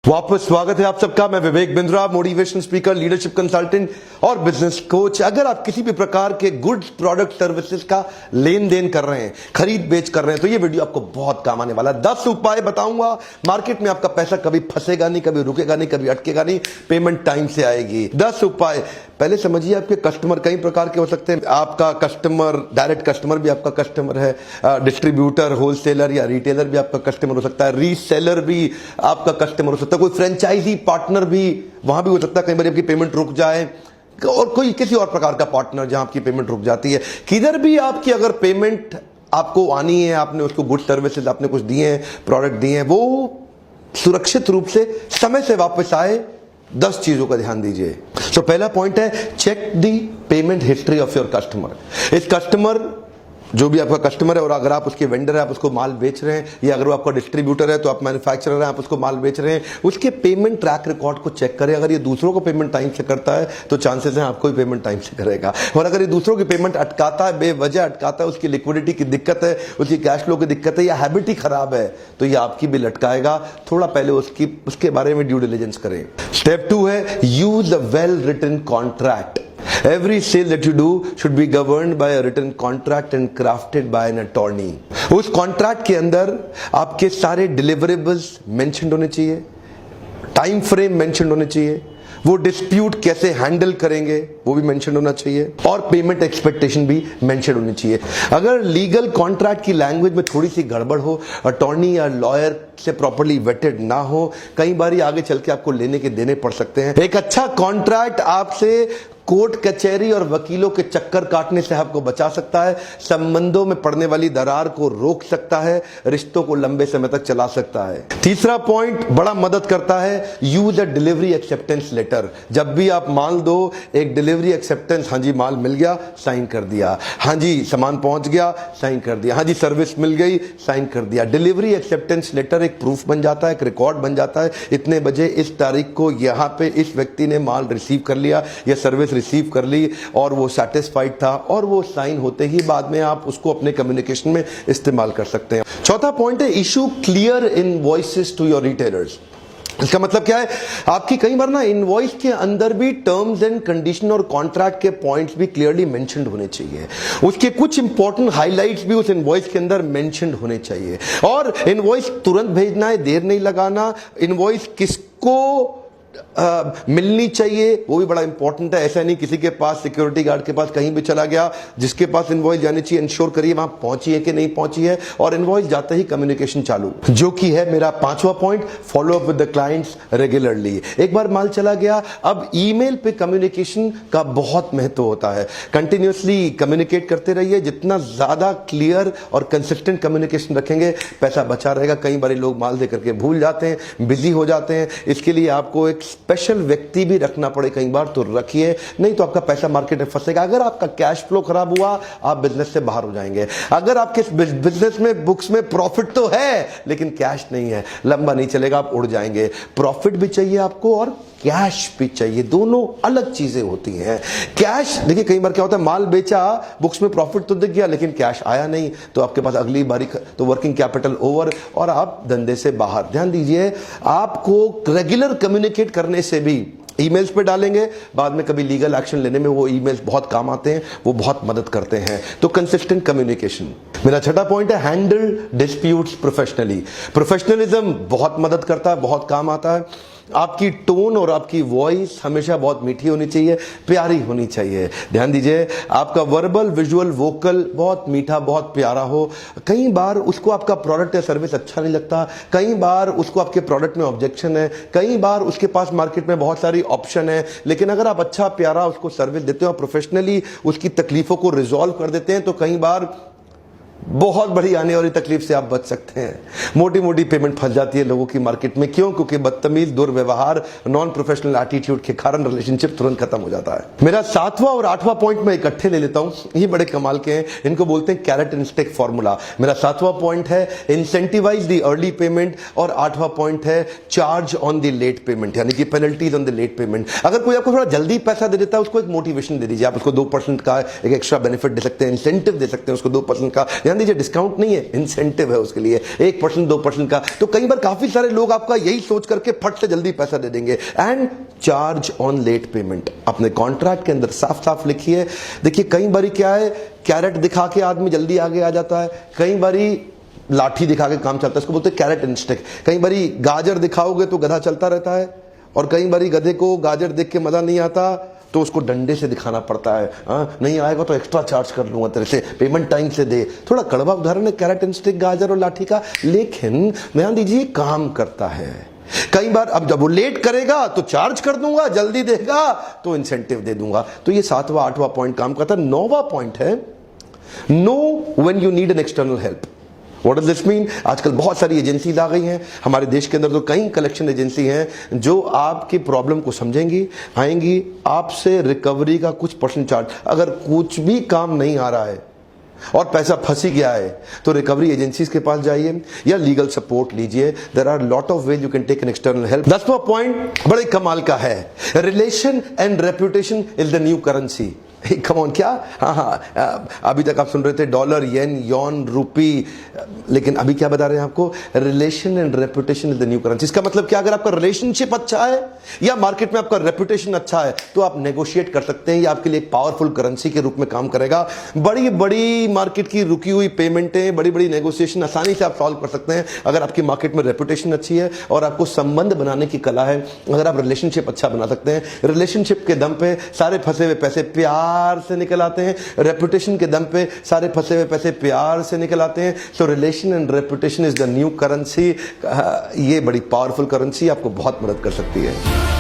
वापस स्वागत है आप सबका। मैं Vivek Bindra, motivation speaker, leadership consultant और बिजनेस कोच। अगर आप किसी भी प्रकार के गुड्स, प्रोडक्ट, सर्विसेज का लेन देन कर रहे हैं, खरीद बेच कर रहे हैं, तो ये वीडियो आपको बहुत काम आने वाला है। 10 उपाय बताऊंगा, मार्केट में आपका पैसा कभी फंसेगा नहीं, कभी रुकेगा नहीं, कभी अटकेगा नहीं, पेमेंट टाइम से आएगी। 10 उपाय पहले समझिए। आपके कस्टमर कई प्रकार के हो सकते हैं। आपका कस्टमर, डायरेक्ट कस्टमर भी आपका कस्टमर है, डिस्ट्रीब्यूटर, होलसेलर या रिटेलर भी आपका कस्टमर हो सकता है, रीसेलर भी आपका कस्टमर हो सकता है, कोई फ्रेंचाइजी पार्टनर भी वहां भी हो सकता है। कई बार आपकी पेमेंट रुक जाए, और कोई किसी और प्रकार का पार्टनर जहां आपकी पेमेंट रुक जाती है। किधर भी आपकी अगर पेमेंट आपको आनी है, आपने उसको गुड सर्विसेज आपने कुछ दिए हैं, प्रोडक्ट दिए हैं, वो सुरक्षित रूप से समय से वापस आए। 10 चीजों का ध्यान दीजिए। तो पहला पॉइंट है, check the payment history of your customer. इस कस्टमर, जो भी आपका कस्टमर है, और अगर आप उसके वेंडर है, आप उसको माल बेच रहे हैं, या अगर वो आपका डिस्ट्रीब्यूटर है तो आप मैन्युफैक्चरर हैं, आप उसको माल बेच रहे हैं, उसके पेमेंट ट्रैक रिकॉर्ड को चेक करें। अगर ये दूसरों को पेमेंट टाइम से करता है तो चांसेस हैं आपको ही पेमेंट टाइम से करेगा। और अगर ये दूसरों की पेमेंट अटकाता है, बेवजह अटकाता है, उसकी लिक्विडिटी की दिक्कत है, उसकी कैश फ्लो की दिक्कत है, या हैबिट ही खराब है, तो ये आपकी भी लटकाएगा। थोड़ा पहले उसके बारे में ड्यू डिलिजेंस करें। स्टेप 2 है, use a well written contract. Every sale that you do should be governed by a written contract and crafted by an attorney. उस कॉन्ट्रैक्ट के अंदर आपके सारे डिलीवरेबल्स मेंशन्ड होने चाहिए, टाइम फ्रेम मेंशन्ड होने चाहिए, वो डिस्प्यूट कैसे हैंडल करेंगे वो भी मेंशन होना चाहिए, और पेमेंट एक्सपेक्टेशन भी मेंशन होनी चाहिए। अगर लीगल कॉन्ट्रैक्ट की लैंग्वेज में थोड़ी सी गड़बड़ हो, अटॉर्नी या लॉयर से प्रॉपर्ली वेटेड ना हो, कई बार आगे चल के आपको लेने के देने पड़ सकते हैं। एक अच्छा कॉन्ट्रैक्ट आपसे कोर्ट कचहरी और वकीलों के चक्कर काटने से आपको बचा सकता है, संबंधों में पड़ने वाली दरार को रोक सकता है, रिश्तों को लंबे समय तक चला सकता है। तीसरा पॉइंट बड़ा मदद करता है, use a delivery acceptance letter. जब भी आप माल दो, एक डिलीवरी एक्सेप्टेंस, हाँ जी माल मिल गया, साइन कर दिया, हाँ जी सामान पहुंच गया, साइन कर दिया, हाँ जी सर्विस मिल गई, साइन कर दिया। डिलीवरी एक्सेप्टेंस लेटर एक प्रूफ बन जाता है, एक रिकॉर्ड बन जाता है। इतने बजे इस तारीख को यहां पे इस व्यक्ति ने माल रिसीव कर लिया या सर्विस रिसीव कर ली, और वो सेटिस्फाइड था, और वो साइन होते ही बाद में आप उसको अपने कम्युनिकेशन में इस्तेमाल कर सकते हैं। चौथा पॉइंट है, issue clear invoices to your retailers. इसका मतलब क्या है, आपकी कई बार ना इनवॉइस के अंदर भी टर्म्स एंड कंडीशन और कॉन्ट्रैक्ट के पॉइंट्स भी क्लियरली मेंशन्ड होने चाहिए। उसके कुछ इंपॉर्टेंट हाइलाइट्स भी उस इनवॉइस के अंदर मेंशन्ड होने चाहिए। और इनवॉइस तुरंत भेजना है, देर नहीं लगाना। इनवॉइस किसको मिलनी चाहिए वो भी बड़ा इंपॉर्टेंट है। ऐसा नहीं किसी के पास, सिक्योरिटी गार्ड के पास, कहीं भी चला गया, जिसके पास इनवॉइस जानी चाहिए इंश्योर करिए वहां पहुंची है कि नहीं पहुंची है, और इनवॉइस जाते ही कम्युनिकेशन चालू, जो कि है मेरा 5वां point, follow up with the clients regularly. एक बार माल चला गया, अब ईमेल पे कम्युनिकेशन का बहुत महत्व होता है। कंटिन्यूअसली कम्युनिकेट करते रहिए। जितना ज्यादा क्लियर और कंसिस्टेंट कम्युनिकेशन रखेंगे, पैसा बचा रहेगा। कई बार लोग माल दे करके भूल जाते हैं, बिजी हो जाते हैं। इसके लिए आपको एक स्पेशल व्यक्ति भी रखना पड़े कई बार, तो रखिए, नहीं तो आपका पैसा मार्केट में फंसेगा। अगर आपका कैश फ्लो खराब हुआ, आप बिजनेस से बाहर हो जाएंगे। अगर आपके बिजनेस में बुक्स में प्रॉफिट तो है लेकिन कैश नहीं है, लंबा नहीं चलेगा, आप उड़ जाएंगे। प्रॉफिट भी चाहिए आपको और कैश भी चाहिए, दोनों अलग चीजें होती हैं। कैश, देखिए कई बार क्या होता है, माल बेचा, बुक्स में प्रॉफिट तो दिख गया लेकिन कैश आया नहीं, तो आपके पास अगली बारी तो वर्किंग कैपिटल ओवर और आप धंधे से बाहर। ध्यान दीजिए, आपको रेगुलर कम्युनिकेट करने से भी, ईमेल्स पे डालेंगे, बाद में कभी लीगल एक्शन लेने में वो ईमेल्स बहुत काम आते हैं, वो बहुत मदद करते हैं। तो कंसिस्टेंट कम्युनिकेशन। मेरा छठा पॉइंट है, हैंडल डिस्प्यूट्स प्रोफेशनली। प्रोफेशनलिज्म बहुत मदद करता है, बहुत काम आता है। आपकी टोन और आपकी वॉइस हमेशा बहुत मीठी होनी चाहिए, प्यारी होनी चाहिए। ध्यान दीजिए, आपका वर्बल, विजुअल, वोकल बहुत मीठा, बहुत प्यारा हो। कई बार उसको आपका प्रोडक्ट या सर्विस अच्छा नहीं लगता, कई बार उसको आपके प्रोडक्ट में ऑब्जेक्शन है, कई बार उसके पास मार्केट में बहुत सारी ऑप्शन है, लेकिन अगर आप अच्छा प्यारा उसको सर्विस देते हो, प्रोफेशनली उसकी तकलीफों को रिजॉल्व कर देते हैं, तो कई बार बहुत बड़ी आने वाली तकलीफ से आप बच सकते हैं। मोटी मोटी पेमेंट फंस जाती है लोगों की मार्केट में, क्यों? क्योंकि बदतमीज, दुर्व्यवहार, नॉन प्रोफेशनल एटीट्यूड के कारण रिलेशनशिप तुरंत खत्म हो जाता है। मेरा 7वां और 8वां पॉइंट मैं इकट्ठे ले लेता हूं, ये बड़े कमाल के हैं। इनको बोलते हैं कैरेट एंड स्टिक फॉर्मूला। मेरा 7वां पॉइंट है, इंसेंटिवाइज द अर्ली पेमेंट, और 8वां पॉइंट है, charge on the late payment, यानी कि penalties on the late payment. अगर कोई आपको थोड़ा जल्दी पैसा दे देता है, उसको एक मोटिवेशन दे दीजिए। आप उसको 2% का एक एक्स्ट्रा बेनिफिट दे सकते हैं, इंसेंटिव दे सकते हैं उसको 2% का। ध्यान दीजिए, डिस्काउंट नहीं है, इंसेंटिव है उसके लिए 1% 2% का। तो कई बार काफी सारे लोग आपका यही सोच करके फट से जल्दी पैसा दे देंगे। And charge on late payment अपने कॉन्ट्रैक्ट के अंदर साफ साफ लिखिए। देखिए कई बारी क्या है, कैरेट दिखा के आदमी जल्दी आगे आ जाता है, कई बारी लाठी दिखा के काम चलता है, इसको बोलते हैं कैरेट एंड स्टिक। कई बारी गाजर दिखाओगे तो गधा चलता रहता है, और कई बारी गधे को गाजर देख के मजा नहीं आता तो उसको डंडे से दिखाना पड़ता है। नहीं आएगा तो एक्स्ट्रा चार्ज कर लूंगा तेरे से, पेमेंट टाइम से दे। थोड़ा कड़वा उदाहरण है कैरेट एंड स्टिक, गाजर और लाठी का, लेकिन ध्यान दीजिए काम करता है। कई बार अब जब वो लेट करेगा तो चार्ज कर दूंगा, जल्दी देगा तो इंसेंटिव दे दूंगा। तो ये 7वां 8वां पॉइंट काम करता है। 9वां पॉइंट है know when you need an external help. What does this mean? आजकल बहुत सारी एजेंसीज आ गई हैं हमारे देश के अंदर, तो कई कलेक्शन एजेंसी हैं जो आपकी प्रॉब्लम को समझेंगी, आएंगी, आपसे रिकवरी का कुछ परसेंट चार्ज। अगर कुछ भी काम नहीं आ रहा है और पैसा फंसी गया है तो रिकवरी एजेंसीज के पास जाइए या लीगल सपोर्ट लीजिए। There are lot of ways you can take an external help. 10वां पॉइंट बड़े कमाल का है, relation and reputation is the new currency. Come on, क्या? हाँ, अभी तक आप सुन रहे थे डॉलर, येन, यॉन, रूपी, लेकिन अभी क्या बता रहे हैं आपको? Relation and reputation is the new currency. इसका मतलब क्या, अगर आपका रिलेशनशिप अच्छा है या मार्केट में आपका रेपुटेशन अच्छा है तो आप नेगोशिएट कर सकते हैं, ये आपके लिए एक पावरफुल करेंसी के रूप में काम करेगा। बड़ी बड़ी मार्केट की रुकी हुई पेमेंटें, बड़ी बड़ी नेगोशिएशन आसानी से आप सॉल्व कर सकते हैं अगर आपकी मार्केट में रेपुटेशन अच्छी है और आपको संबंध बनाने की कला है। अगर आप रिलेशनशिप अच्छा बना सकते हैं, रिलेशनशिप के दम पे सारे फंसे हुए पैसे प्यार से निकल आते हैं, रेपुटेशन के दम पे सारे फंसे हुए पैसे प्यार से निकल आते हैं। सो relation and reputation is the new currency. ये बड़ी पावरफुल करेंसी, आपको बहुत मदद कर सकती है।